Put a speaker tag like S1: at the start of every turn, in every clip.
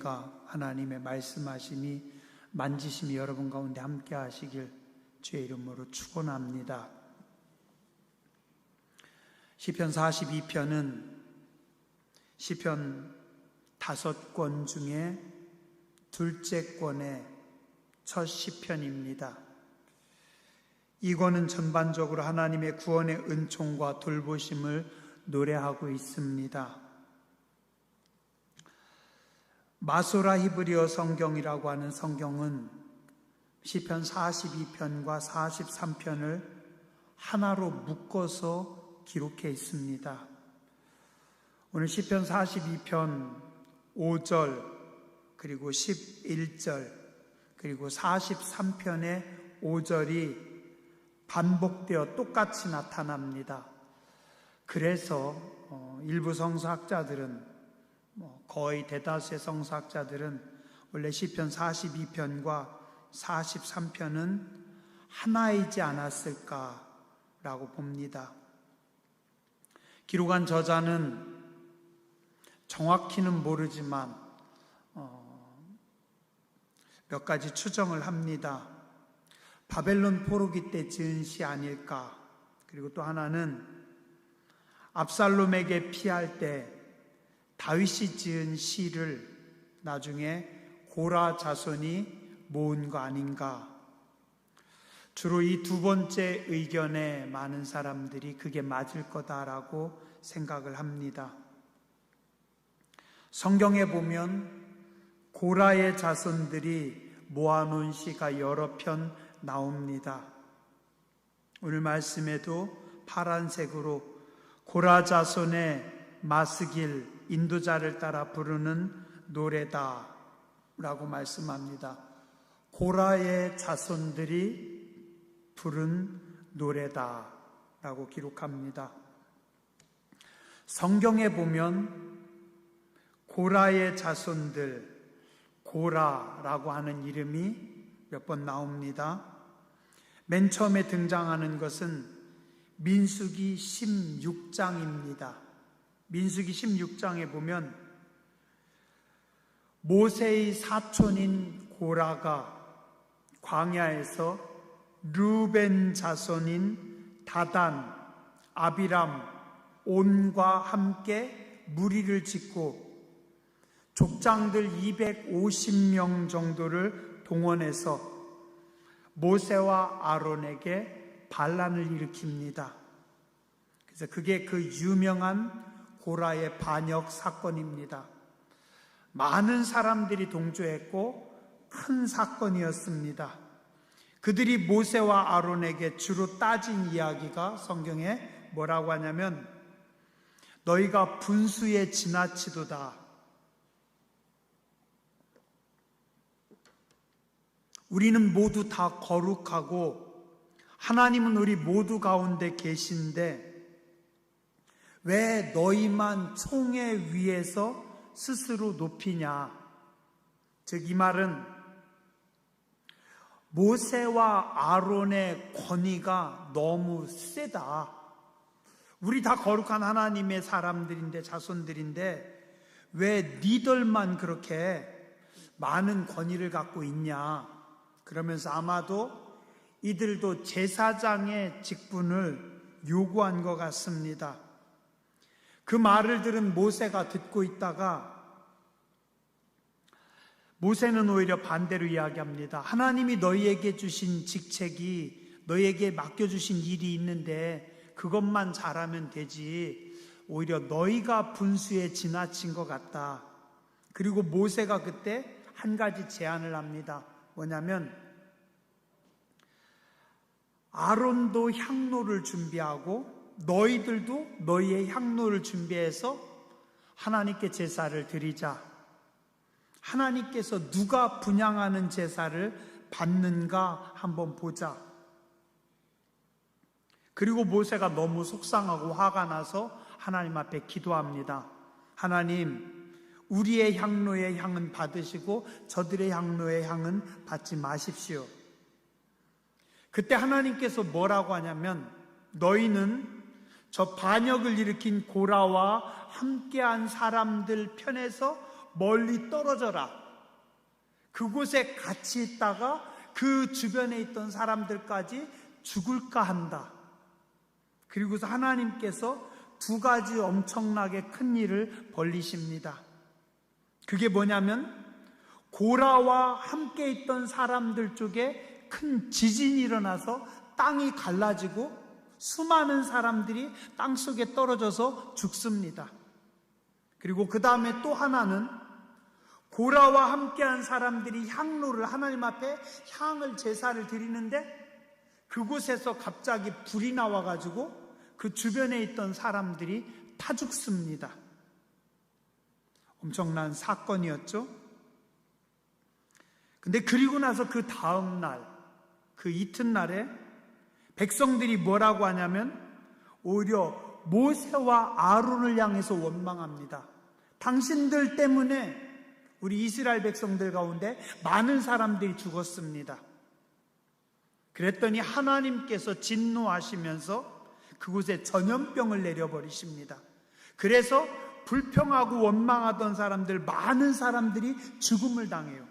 S1: 하나님의 말씀하심이 만지심이 여러분 가운데 함께 하시길 주의 이름으로 축원합니다. 시편 42편은 시편 5권 중에 둘째 권의 첫 시편입니다. 이 권은 전반적으로 하나님의 구원의 은총과 돌보심을 노래하고 있습니다. 마소라 히브리어 성경이라고 하는 성경은 시편 42편과 43편을 하나로 묶어서 기록해 있습니다. 오늘 시편 42편 5절 그리고 11절 그리고 43편의 5절이 반복되어 똑같이 나타납니다. 그래서 일부 성서학자들은 거의 대다수의 성서학자들은 원래 시편 42편과 43편은 하나이지 않았을까라고 봅니다. 기록한 저자는 정확히는 모르지만 몇 가지 추정을 합니다. 바벨론 포로기 때 지은 시 아닐까. 그리고 또 하나는 압살롬에게 피할 때 다윗이 지은 시를 나중에 고라 자손이 모은 거 아닌가. 주로 이 두 번째 의견에 많은 사람들이 그게 맞을 거다라고 생각을 합니다. 성경에 보면 고라의 자손들이 모아놓은 시가 여러 편 나옵니다. 오늘 말씀에도 파란색으로 고라 자손의 마스길 인도자를 따라 부르는 노래다 라고 말씀합니다. 고라의 자손들이 부른 노래다 라고 기록합니다. 성경에 보면 고라의 자손들, 고라라고 하는 이름이 몇 번 나옵니다. 맨 처음에 등장하는 것은 민수기 16장입니다. 민수기 16장에 보면 모세의 사촌인 고라가 광야에서 르벤 자손인 다단, 아비람, 온과 함께 무리를 짓고 족장들 250명 정도를 동원해서 모세와 아론에게 반란을 일으킵니다. 그래서 그게 그 유명한 고라의 반역 사건입니다. 많은 사람들이 동조했고 큰 사건이었습니다. 그들이 모세와 아론에게 주로 따진 이야기가 성경에 뭐라고 하냐면 너희가 분수에 지나치도다. 우리는 모두 다 거룩하고 하나님은 우리 모두 가운데 계신데 왜 너희만 총회 위에서 스스로 높이냐. 즉 이 말은 모세와 아론의 권위가 너무 세다. 우리 다 거룩한 하나님의 사람들인데 자손들인데 왜 니들만 그렇게 많은 권위를 갖고 있냐. 그러면서 아마도 이들도 제사장의 직분을 요구한 것 같습니다. 그 말을 들은 모세가 듣고 있다가 모세는 오히려 반대로 이야기합니다. 하나님이 너희에게 주신 직책이 너희에게 맡겨주신 일이 있는데 그것만 잘하면 되지 오히려 너희가 분수에 지나친 것 같다. 그리고 모세가 그때 한 가지 제안을 합니다. 뭐냐면 아론도 향로를 준비하고 너희들도 너희의 향로를 준비해서 하나님께 제사를 드리자. 하나님께서 누가 분향하는 제사를 받는가 한번 보자. 그리고 모세가 너무 속상하고 화가 나서 하나님 앞에 기도합니다. 하나님, 우리의 향로의 향은 받으시고 저들의 향로의 향은 받지 마십시오. 그때 하나님께서 뭐라고 하냐면 너희는 저 반역을 일으킨 고라와 함께한 사람들 편에서 멀리 떨어져라. 그곳에 같이 있다가 그 주변에 있던 사람들까지 죽을까 한다. 그리고서 하나님께서 두 가지 엄청나게 큰 일을 벌리십니다. 그게 뭐냐면 고라와 함께 있던 사람들 쪽에 큰 지진이 일어나서 땅이 갈라지고 수많은 사람들이 땅속에 떨어져서 죽습니다. 그리고 그 다음에 또 하나는 고라와 함께한 사람들이 향로를 하나님 앞에 향을 제사를 드리는데 그곳에서 갑자기 불이 나와가지고 그 주변에 있던 사람들이 타 죽습니다. 엄청난 사건이었죠. 근데 그리고 나서 그 다음 날, 그 이튿날에 백성들이 뭐라고 하냐면 오히려 모세와 아론을 향해서 원망합니다. 당신들 때문에 우리 이스라엘 백성들 가운데 많은 사람들이 죽었습니다. 그랬더니 하나님께서 진노하시면서 그곳에 전염병을 내려버리십니다. 그래서 불평하고 원망하던 사람들, 많은 사람들이 죽음을 당해요.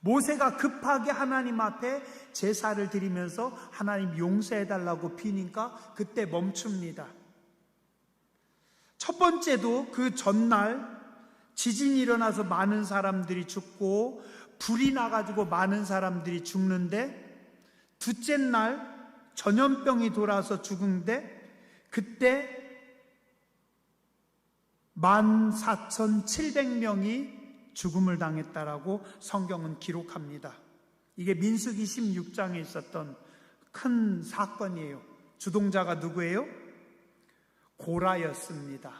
S1: 모세가 급하게 하나님 앞에 제사를 드리면서 하나님 용서해달라고 비니까 그때 멈춥니다. 첫 번째도 그 전날 지진이 일어나서 많은 사람들이 죽고 불이 나가지고 많은 사람들이 죽는데 둘째 날 전염병이 돌아서 죽은데 그때 14,700명이 죽음을 당했다라고 성경은 기록합니다. 이게 민수기 16장에 있었던 큰 사건이에요. 주동자가 누구예요? 고라였습니다.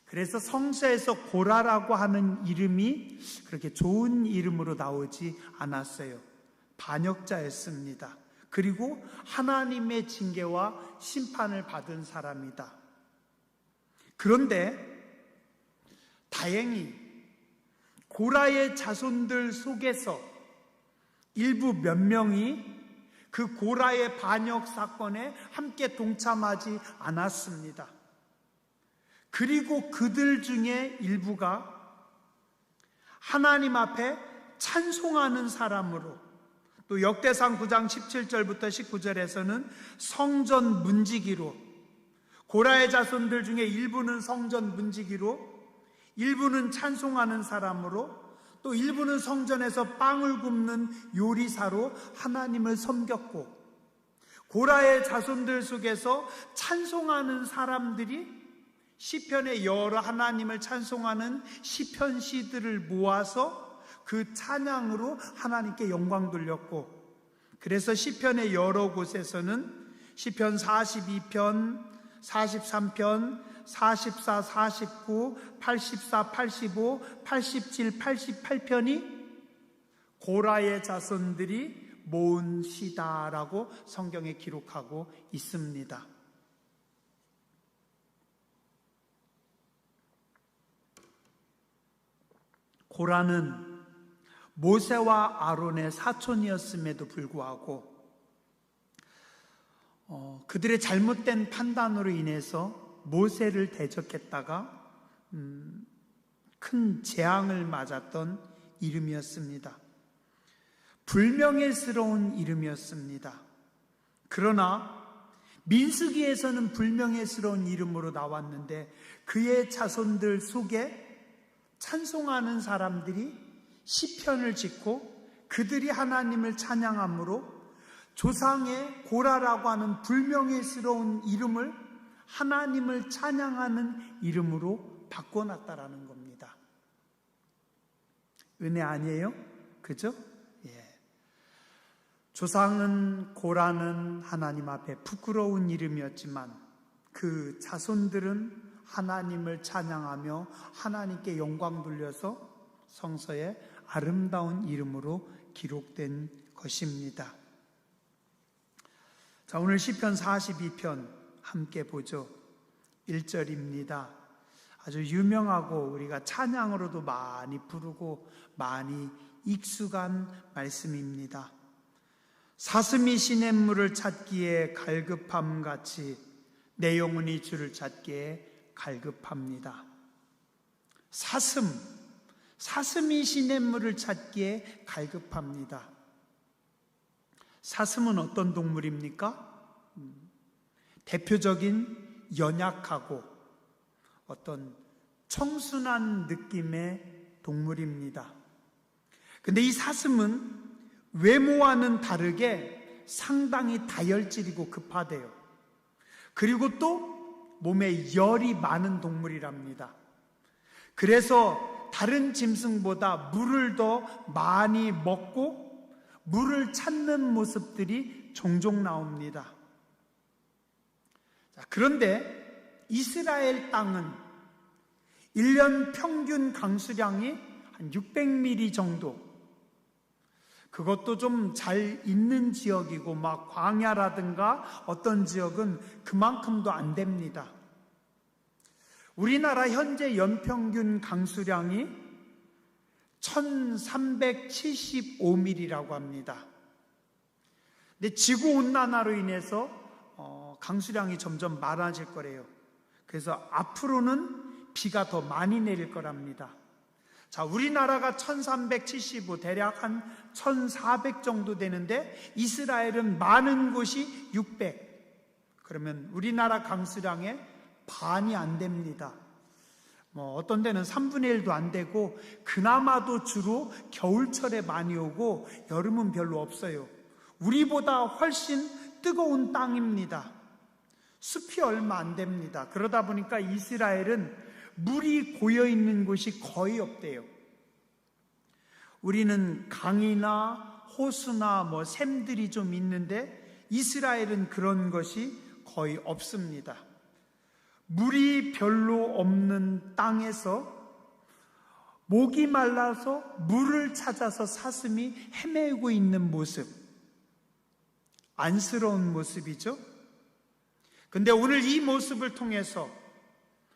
S1: 그래서 성서에서 고라라고 하는 이름이 그렇게 좋은 이름으로 나오지 않았어요. 반역자였습니다. 그리고 하나님의 징계와 심판을 받은 사람이다. 그런데 다행히 고라의 자손들 속에서 일부 몇 명이 그 고라의 반역 사건에 함께 동참하지 않았습니다. 그리고 그들 중에 일부가 하나님 앞에 찬송하는 사람으로, 또 역대상 9장 17절부터 19절에서는 성전 문지기로, 고라의 자손들 중에 일부는 성전 문지기로, 일부는 찬송하는 사람으로, 또 일부는 성전에서 빵을 굽는 요리사로 하나님을 섬겼고, 고라의 자손들 속에서 찬송하는 사람들이 시편의 여러 하나님을 찬송하는 시편 시들을 모아서 그 찬양으로 하나님께 영광 돌렸고, 그래서 시편의 여러 곳에서는 시편 42편, 43편, 44, 49, 84, 85, 87, 88편이 고라의 자손들이 모은 시다라고 성경에 기록하고 있습니다. 고라는 모세와 아론의 사촌이었음에도 불구하고 그들의 잘못된 판단으로 인해서 모세를 대적했다가 큰 재앙을 맞았던 이름이었습니다. 불명예스러운 이름이었습니다. 그러나 민수기에서는 불명예스러운 이름으로 나왔는데 그의 자손들 속에 찬송하는 사람들이 시편을 짓고 그들이 하나님을 찬양함으로 조상의 고라라고 하는 불명예스러운 이름을 하나님을 찬양하는 이름으로 바꿔놨다라는 겁니다. 은혜 아니에요? 그죠? 예. 조상은 고라는 하나님 앞에 부끄러운 이름이었지만 그 자손들은 하나님을 찬양하며 하나님께 영광 돌려서 성서에 아름다운 이름으로 기록된 것입니다. 자, 오늘 시편 42편 함께 보죠. 1절입니다. 아주 유명하고 우리가 찬양으로도 많이 부르고 많이 익숙한 말씀입니다. 사슴이 시냇물을 찾기에 갈급함같이 내 영혼이 주를 찾기에 갈급합니다. 사슴이 시냇물을 찾기에 갈급합니다. 사슴은 어떤 동물입니까? 대표적인 연약하고 어떤 청순한 느낌의 동물입니다. 근데 이 사슴은 외모와는 다르게 상당히 다혈질이고 급하대요. 그리고 또 몸에 열이 많은 동물이랍니다. 그래서 다른 짐승보다 물을 더 많이 먹고 물을 찾는 모습들이 종종 나옵니다. 그런데 이스라엘 땅은 1년 평균 강수량이 한 600mm 정도, 그것도 좀 잘 있는 지역이고 막 광야라든가 어떤 지역은 그만큼도 안 됩니다. 우리나라 현재 연평균 강수량이 1375mm라고 합니다. 근데 지구온난화로 인해서 강수량이 점점 많아질 거래요. 그래서 앞으로는 비가 더 많이 내릴 거랍니다. 자, 우리나라가 1375, 대략 한 1400 정도 되는데 이스라엘은 많은 곳이 600. 그러면 우리나라 강수량의 반이 안 됩니다. 어떤 데는 3분의 1도 안 되고, 그나마도 주로 겨울철에 많이 오고 여름은 별로 없어요. 우리보다 훨씬 뜨거운 땅입니다. 숲이 얼마 안 됩니다. 그러다 보니까 이스라엘은 물이 고여 있는 곳이 거의 없대요. 우리는 강이나 호수나 샘들이 좀 있는데 이스라엘은 그런 것이 거의 없습니다. 물이 별로 없는 땅에서 목이 말라서 물을 찾아서 사슴이 헤매고 있는 모습, 안쓰러운 모습이죠. 근데 오늘 이 모습을 통해서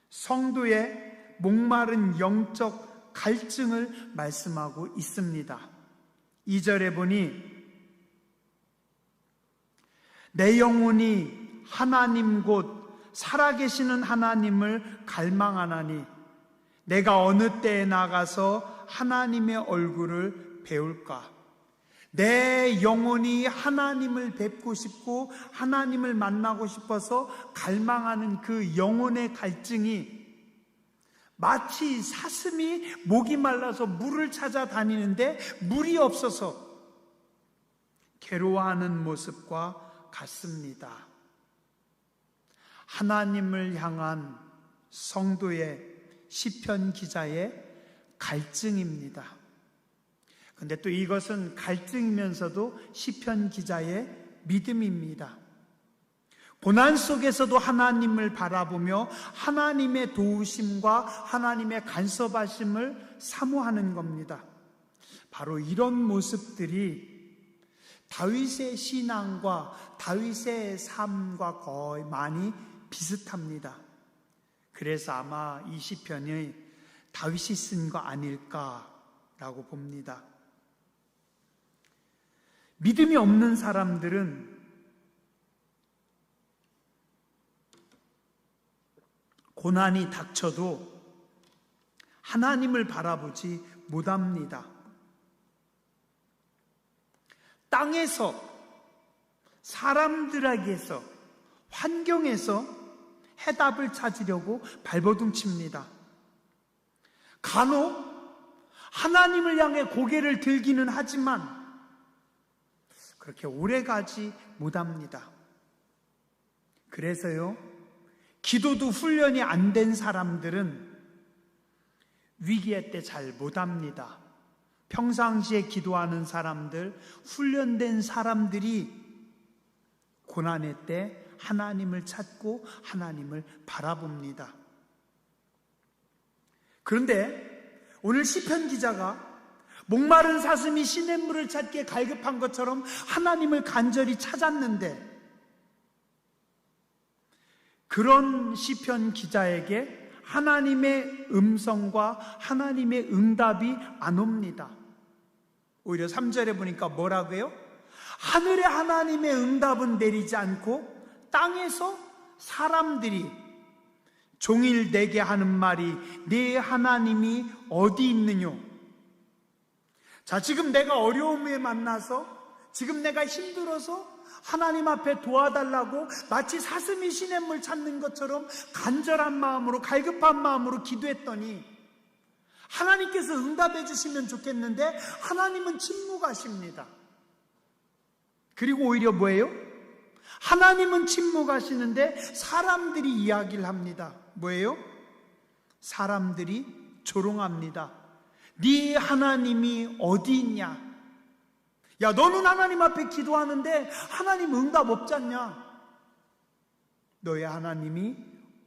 S1: 성도의 목마른 영적 갈증을 말씀하고 있습니다. 2절에 보니 내 영혼이 하나님 곧 살아계시는 하나님을 갈망하나니 내가 어느 때에 나가서 하나님의 얼굴을 배울까? 내 영혼이 하나님을 뵙고 싶고 하나님을 만나고 싶어서 갈망하는 그 영혼의 갈증이 마치 사슴이 목이 말라서 물을 찾아다니는데 물이 없어서 괴로워하는 모습과 같습니다. 하나님을 향한 성도의 시편 기자의 갈증입니다. 근데 또 이것은 갈증이면서도 시편 기자의 믿음입니다. 고난 속에서도 하나님을 바라보며 하나님의 도우심과 하나님의 간섭하심을 사모하는 겁니다. 바로 이런 모습들이 다윗의 신앙과 다윗의 삶과 거의 많이 비슷합니다. 그래서 아마 이 시편이 다윗이 쓴 거 아닐까라고 봅니다. 믿음이 없는 사람들은 고난이 닥쳐도 하나님을 바라보지 못합니다. 땅에서, 사람들에게서, 환경에서 해답을 찾으려고 발버둥칩니다. 간혹 하나님을 향해 고개를 들기는 하지만 그렇게 오래가지 못합니다. 그래서요, 기도도 훈련이 안 된 사람들은 위기의 때 잘 못합니다. 평상시에 기도하는 사람들, 훈련된 사람들이 고난의 때 하나님을 찾고 하나님을 바라봅니다. 그런데 오늘 시편 기자가 목마른 사슴이 시냇물을 찾기에 갈급한 것처럼 하나님을 간절히 찾았는데 그런 시편 기자에게 하나님의 음성과 하나님의 응답이 안 옵니다. 오히려 3절에 보니까 뭐라고요? 하늘에 하나님의 응답은 내리지 않고 땅에서 사람들이 종일 내게 하는 말이 네 하나님이 어디 있느뇨? 자, 지금 내가 어려움에 만나서, 지금 내가 힘들어서 하나님 앞에 도와달라고 마치 사슴이 시냇물 찾는 것처럼 간절한 마음으로, 갈급한 마음으로 기도했더니 하나님께서 응답해 주시면 좋겠는데 하나님은 침묵하십니다. 그리고 오히려 뭐예요? 하나님은 침묵하시는데 사람들이 이야기를 합니다. 뭐예요? 사람들이 조롱합니다. 네 하나님이 어디 있냐? 야, 너는 하나님 앞에 기도하는데 하나님 응답 없지 않냐? 너의 하나님이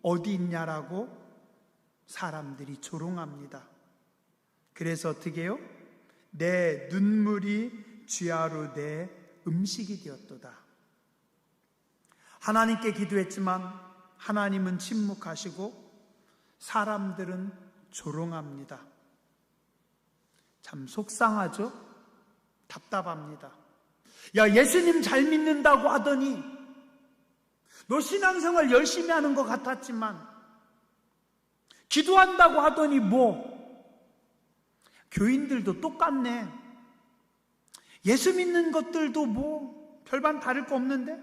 S1: 어디 있냐라고 사람들이 조롱합니다. 그래서 어떻게 해요? 내 눈물이 쥐하로 내 음식이 되었도다. 하나님께 기도했지만 하나님은 침묵하시고 사람들은 조롱합니다. 참 속상하죠? 답답합니다. 야, 예수님 잘 믿는다고 하더니 너 신앙생활 열심히 하는 것 같았지만 기도한다고 하더니 뭐 교인들도 똑같네. 예수 믿는 것들도 뭐 별반 다를 거 없는데?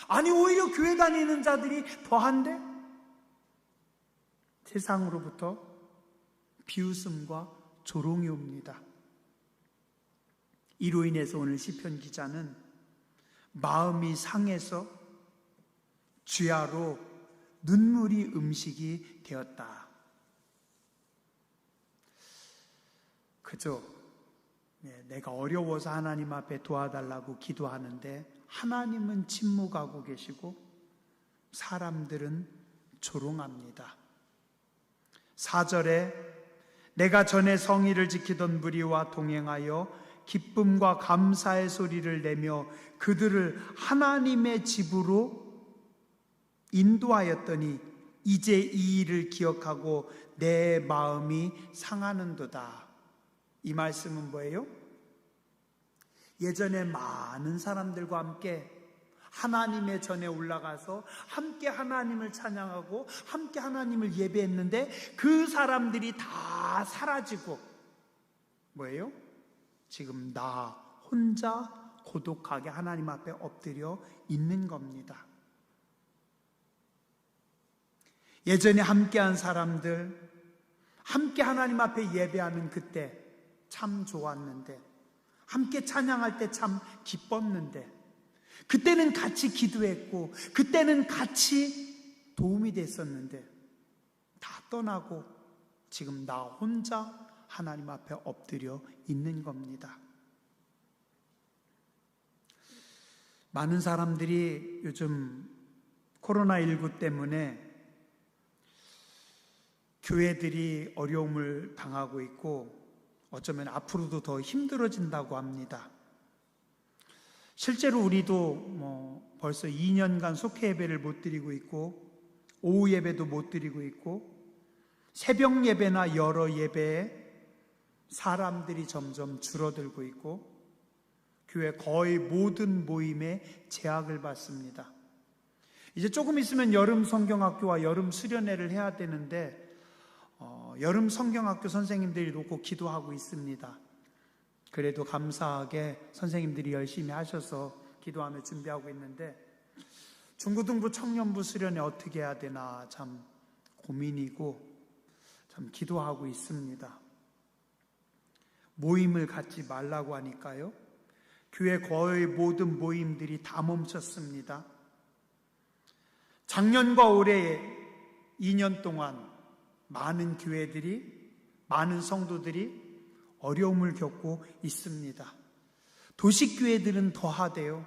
S1: 아니 오히려 교회 다니는 자들이 더한데? 세상으로부터 비웃음과 조롱이 옵니다. 이로 인해서 오늘 시편 기자는 마음이 상해서 쥐하로 눈물이 음식이 되었다. 그죠? 내가 어려워서 하나님 앞에 도와달라고 기도하는데 하나님은 침묵하고 계시고 사람들은 조롱합니다. 4절에 내가 전에 성의를 지키던 무리와 동행하여 기쁨과 감사의 소리를 내며 그들을 하나님의 집으로 인도하였더니 이제 이 일을 기억하고 내 마음이 상하는도다. 이 말씀은 뭐예요? 예전에 많은 사람들과 함께 하나님의 전에 올라가서 함께 하나님을 찬양하고 함께 하나님을 예배했는데 그 사람들이 다 사라지고 뭐예요? 지금 나 혼자 고독하게 하나님 앞에 엎드려 있는 겁니다. 예전에 함께한 사람들, 함께 하나님 앞에 예배하는 그때 참 좋았는데, 함께 찬양할 때 참 기뻤는데, 그때는 같이 기도했고 그때는 같이 도움이 됐었는데 다 떠나고 지금 나 혼자 하나님 앞에 엎드려 있는 겁니다. 많은 사람들이 요즘 코로나19 때문에 교회들이 어려움을 당하고 있고 어쩌면 앞으로도 더 힘들어진다고 합니다. 실제로 우리도 벌써 2년간 속회 예배를 못 드리고 있고 오후 예배도 못 드리고 있고 새벽 예배나 여러 예배에 사람들이 점점 줄어들고 있고 교회 거의 모든 모임에 제약을 받습니다. 이제 조금 있으면 여름 성경학교와 여름 수련회를 해야 되는데 여름 성경학교 선생님들이 놓고 기도하고 있습니다. 그래도 감사하게 선생님들이 열심히 하셔서 기도하며 준비하고 있는데 중고등부 청년부 수련회 어떻게 해야 되나 참 고민이고 참 기도하고 있습니다. 모임을 갖지 말라고 하니까요. 교회 거의 모든 모임들이 다 멈췄습니다. 작년과 올해 2년 동안 많은 교회들이, 많은 성도들이 어려움을 겪고 있습니다. 도시교회들은 더하대요.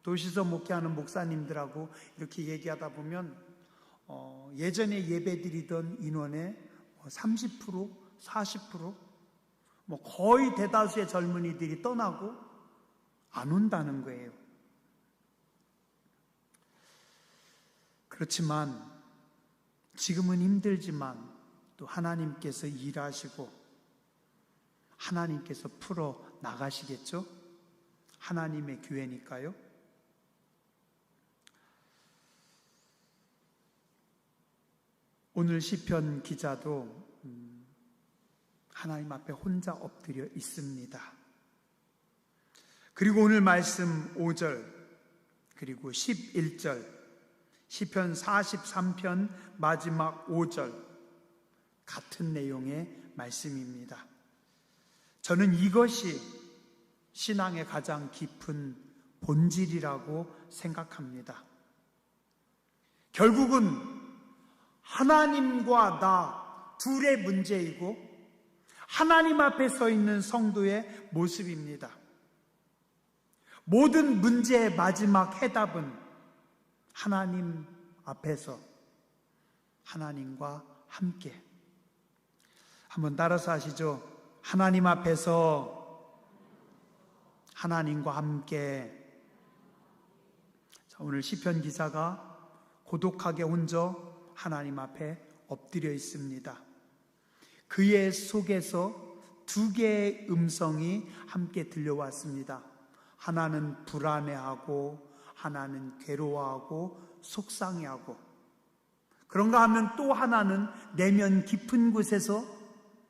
S1: 도시에서 목회하는 목사님들하고 이렇게 얘기하다 보면 예전에 예배드리던 인원의 30%, 40%, 거의 대다수의 젊은이들이 떠나고 안 온다는 거예요. 그렇지만 지금은 힘들지만 또 하나님께서 일하시고 하나님께서 풀어 나가시겠죠? 하나님의 교회니까요. 오늘 시편 기자도 하나님 앞에 혼자 엎드려 있습니다. 그리고 오늘 말씀 5절 그리고 11절 시편 43편 마지막 5절 같은 내용의 말씀입니다. 저는 이것이 신앙의 가장 깊은 본질이라고 생각합니다. 결국은 하나님과 나 둘의 문제이고 하나님 앞에 서 있는 성도의 모습입니다. 모든 문제의 마지막 해답은 하나님 앞에서 하나님과 함께. 한번 따라서 하시죠. 하나님 앞에서 하나님과 함께. 오늘 시편 기자가 고독하게 혼자 하나님 앞에 엎드려 있습니다. 그의 속에서 두 개의 음성이 함께 들려왔습니다. 하나는 불안해하고 하나는 괴로워하고 속상해하고, 그런가 하면 또 하나는 내면 깊은 곳에서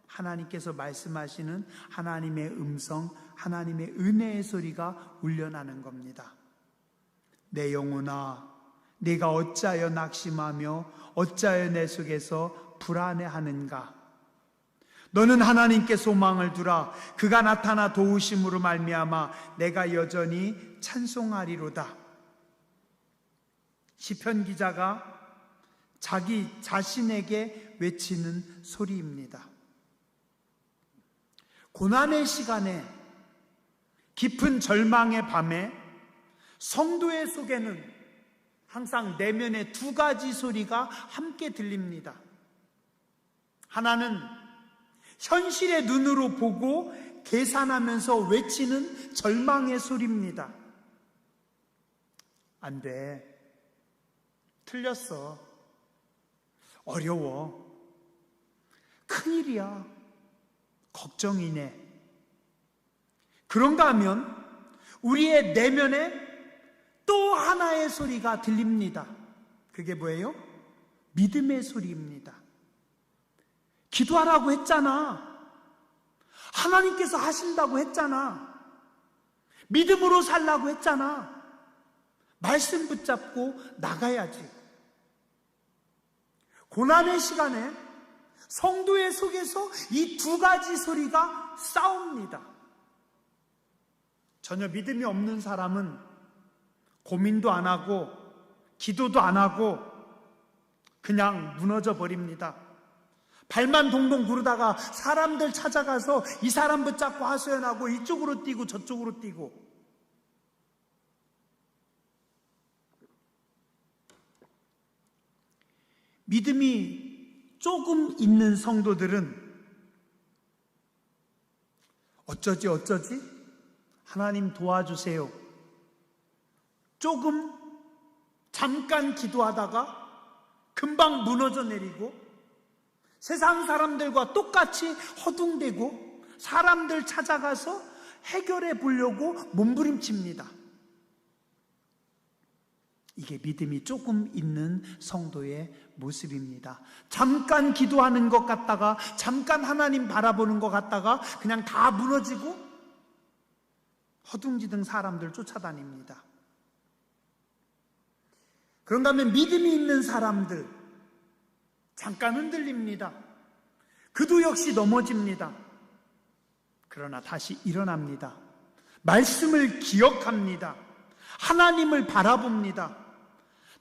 S1: 하나님께서 말씀하시는 하나님의 음성, 하나님의 은혜의 소리가 울려나는 겁니다. 내 영혼아, 네가 어찌하여 낙심하며 어찌하여 내 속에서 불안해하는가? 너는 하나님께 소망을 두라. 그가 나타나 도우심으로 말미암아 내가 여전히 찬송하리로다. 시편 기자가 자기 자신에게 외치는 소리입니다. 고난의 시간에, 깊은 절망의 밤에 성도의 속에는 항상 내면의 두 가지 소리가 함께 들립니다. 하나는 현실의 눈으로 보고 계산하면서 외치는 절망의 소리입니다. 안 돼. 틀렸어. 어려워. 큰일이야. 걱정이네. 그런가 하면 우리의 내면에 또 하나의 소리가 들립니다. 그게 뭐예요? 믿음의 소리입니다. 기도하라고 했잖아. 하나님께서 하신다고 했잖아. 믿음으로 살라고 했잖아. 말씀 붙잡고 나가야지. 고난의 시간에 성도의 속에서 이 두 가지 소리가 싸웁니다. 전혀 믿음이 없는 사람은 고민도 안 하고 기도도 안 하고 그냥 무너져 버립니다. 발만 동동 구르다가 사람들 찾아가서 이 사람 붙잡고 하소연하고 이쪽으로 뛰고 저쪽으로 뛰고. 믿음이 조금 있는 성도들은 어쩌지 하나님 도와주세요. 조금 잠깐 기도하다가 금방 무너져 내리고 세상 사람들과 똑같이 허둥대고 사람들 찾아가서 해결해 보려고 몸부림칩니다. 이게 믿음이 조금 있는 성도의 모습입니다. 잠깐 기도하는 것 같다가 잠깐 하나님 바라보는 것 같다가 그냥 다 무너지고 허둥지둥 사람들 쫓아다닙니다. 그런가 하면 믿음이 있는 사람들 잠깐 흔들립니다. 그도 역시 넘어집니다. 그러나 다시 일어납니다. 말씀을 기억합니다. 하나님을 바라봅니다.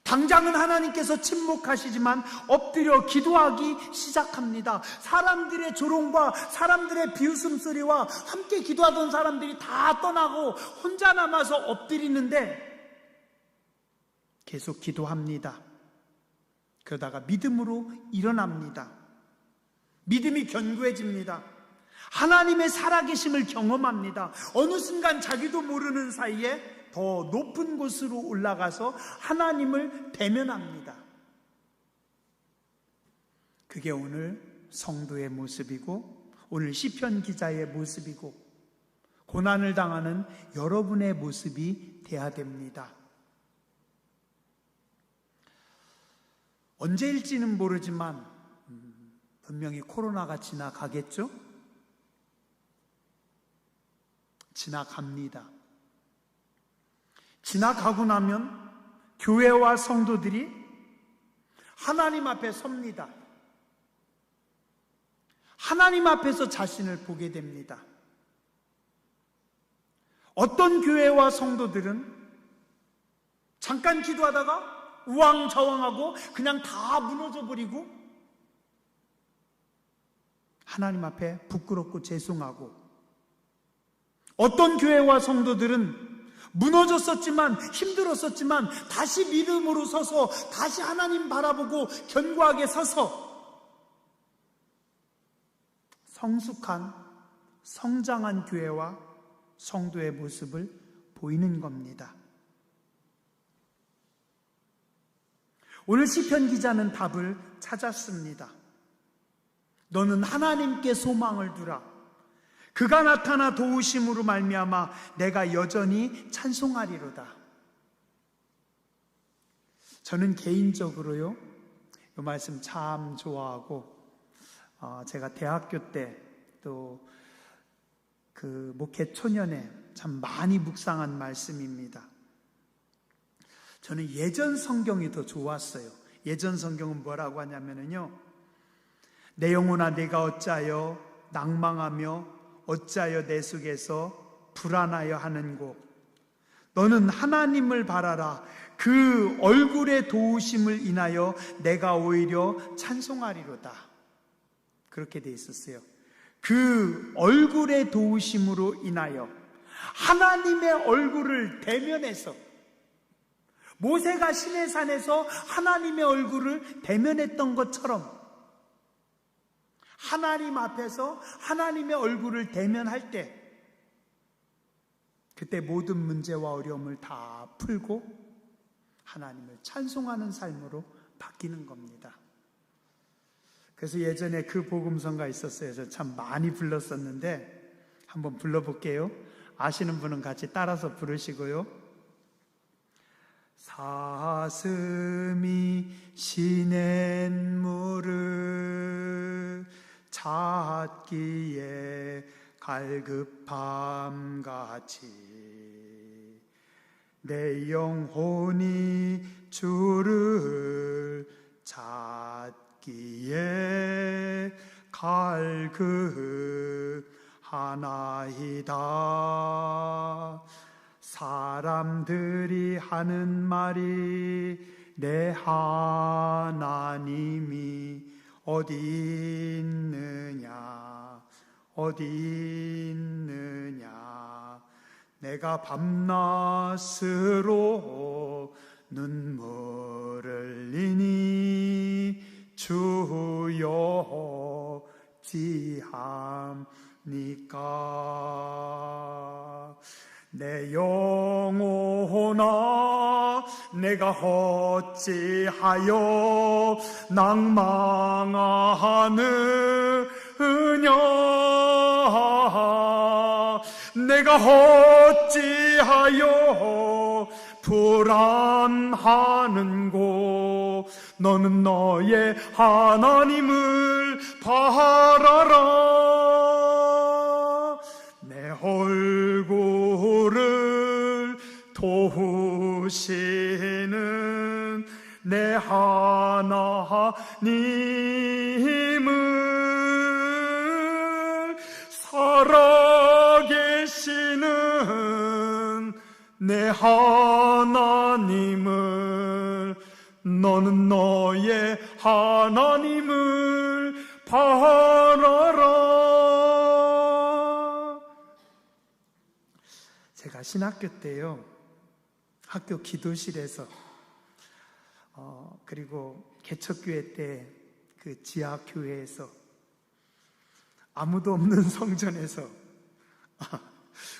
S1: 당장은 하나님께서 침묵하시지만 엎드려 기도하기 시작합니다. 사람들의 조롱과 사람들의 비웃음 소리와 함께 기도하던 사람들이 다 떠나고 혼자 남아서 엎드리는데 계속 기도합니다. 그러다가 믿음으로 일어납니다. 믿음이 견고해집니다. 하나님의 살아계심을 경험합니다. 어느 순간 자기도 모르는 사이에 더 높은 곳으로 올라가서 하나님을 대면합니다. 그게 오늘 성도의 모습이고 오늘 시편 기자의 모습이고 고난을 당하는 여러분의 모습이 돼야 됩니다. 언제일지는 모르지만 분명히 코로나가 지나가겠죠? 지나갑니다. 지나가고 나면 교회와 성도들이 하나님 앞에 섭니다. 하나님 앞에서 자신을 보게 됩니다. 어떤 교회와 성도들은 잠깐 기도하다가 우왕좌왕하고 그냥 다 무너져 버리고 하나님 앞에 부끄럽고 죄송하고, 어떤 교회와 성도들은 무너졌었지만 힘들었었지만 다시 믿음으로 서서 다시 하나님 바라보고 견고하게 서서 성숙한 성장한 교회와 성도의 모습을 보이는 겁니다. 오늘 시편 기자는 답을 찾았습니다. 너는 하나님께 소망을 두라. 그가 나타나 도우심으로 말미암아 내가 여전히 찬송하리로다. 저는 개인적으로요, 이 말씀 참 좋아하고, 제가 대학교 때 또 그 목회 초년에 참 많이 묵상한 말씀입니다. 저는 예전 성경이 더 좋았어요. 예전 성경은 뭐라고 하냐면요, 내 영혼아 내가 어찌하여 낭망하며 어찌하여 내 속에서 불안하여 하는고, 너는 하나님을 바라라. 그 얼굴의 도우심을 인하여 내가 오히려 찬송하리로다. 그렇게 돼 있었어요. 그 얼굴의 도우심으로 인하여, 하나님의 얼굴을 대면해서, 모세가 시내산에서 하나님의 얼굴을 대면했던 것처럼 하나님 앞에서 하나님의 얼굴을 대면할 때, 그때 모든 문제와 어려움을 다 풀고 하나님을 찬송하는 삶으로 바뀌는 겁니다. 그래서 예전에 그 복음성가 있었어요. 저 참 많이 불렀었는데 한번 불러볼게요. 아시는 분은 같이 따라서 부르시고요. 사슴이 시냇 물을 찾기에 갈급함같이 내 영혼이 주를 찾기에 갈급하나이다. 사람들이 하는 말이 내 하나님이 어디 있느냐 어디 있느냐. 내가 밤낮으로 눈물을 흘리니 주여 어찌합니까. 내 영혼아 내가 어찌하여 낭망하느냐. 내가 어찌하여 불안하는고. 너는 너의 하나님을 바라라. 내 얼굴을 도우시는 내 하나님을, 살아계시는 내 하나님을, 너는 너의 하나님을 바라라. 제가 신학교 때요, 학교 기도실에서 그리고 개척교회 때 그 지하교회에서 아무도 없는 성전에서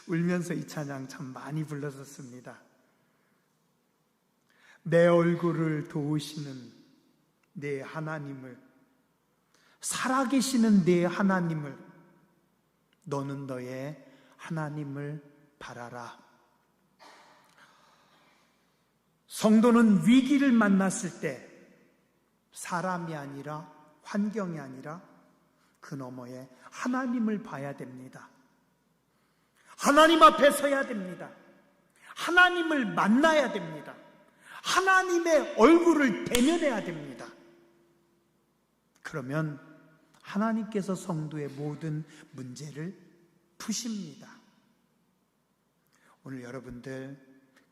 S1: 울면서 이 찬양 참 많이 불렀었습니다. 내 얼굴을 도우시는 내 하나님을, 살아계시는 내 하나님을, 너는 너의 하나님을 바라라. 성도는 위기를 만났을 때 사람이 아니라, 환경이 아니라 그 너머에 하나님을 봐야 됩니다. 하나님 앞에 서야 됩니다. 하나님을 만나야 됩니다. 하나님의 얼굴을 대면해야 됩니다. 그러면 하나님께서 성도의 모든 문제를 푸십니다. 오늘 여러분들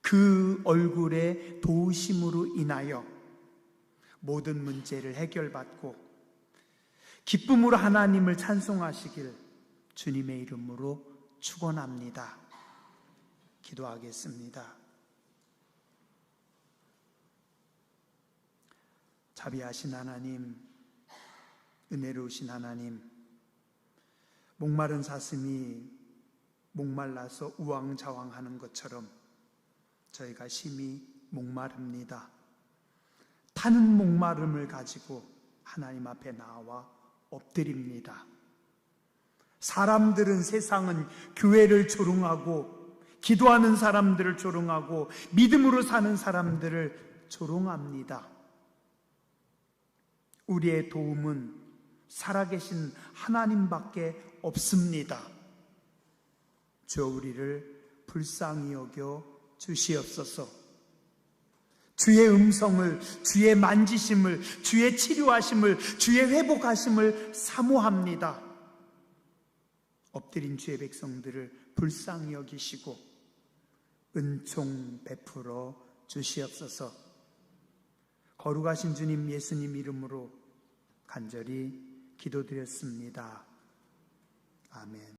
S1: 그 얼굴의 도우심으로 인하여 모든 문제를 해결받고 기쁨으로 하나님을 찬송하시길 주님의 이름으로 축원합니다. 기도하겠습니다. 자비하신 하나님, 은혜로우신 하나님, 목마른 사슴이 목말라서 우왕좌왕하는 것처럼 저희가 심히 목마릅니다. 타는 목마름을 가지고 하나님 앞에 나와 엎드립니다. 사람들은, 세상은 교회를 조롱하고 기도하는 사람들을 조롱하고 믿음으로 사는 사람들을 조롱합니다. 우리의 도움은 살아계신 하나님밖에 없습니다. 주여 우리를 불쌍히 여겨 주시옵소서. 주의 음성을, 주의 만지심을, 주의 치료하심을, 주의 회복하심을 사모합니다. 엎드린 주의 백성들을 불쌍히 여기시고 은총 베풀어 주시옵소서. 거룩하신 주님 예수님 이름으로 간절히 기도드렸습니다. 아멘.